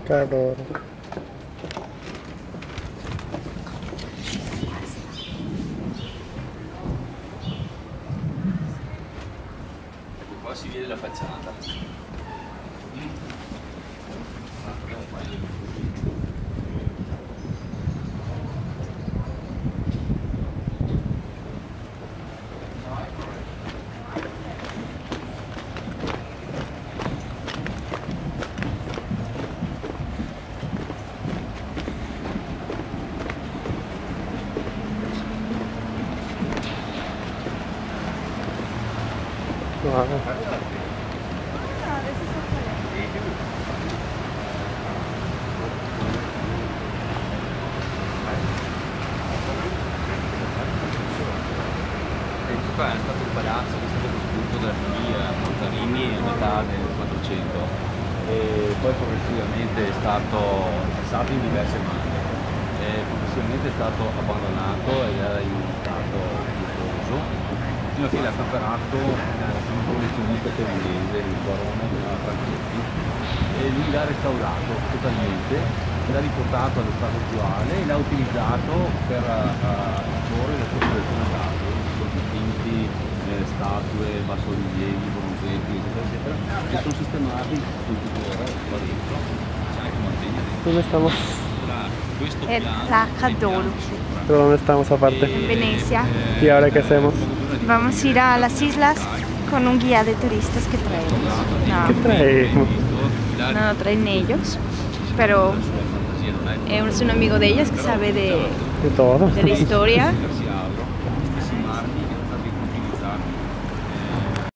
Che adoro. Qua si vede la facciata. Wow. Qua è stato un palazzo che è stato costruito dalla famiglia Montarini a metà del 400 e poi progressivamente è stato passato in diverse mani e progressivamente è stato abbandonato ed era in uno stato disgustoso fino a che l'ha comprato un collezionista torinese, il barone Franchetti, e lui l'ha restaurato totalmente, l'ha riportato allo stato attuale e l'ha utilizzato per esporre la sua collezione d'arte, dipinti, statue, bassorilievi, bronzetti, eccetera, eccetera, che sono sistemati tuttora qua dentro. C'è anche una teglia dentro. ¿Dónde estamos? Questo È piano, la quei piani Cadolo. sopra. ¿Pero dónde estamos aparte? En Venecia. ¿Y ahora qué hacemos? Vamos a ir a las islas con un guía de turistas que traemos. ¿Qué traemos? No traen ellos, pero es un amigo de ellos que sabe De todo. de la historia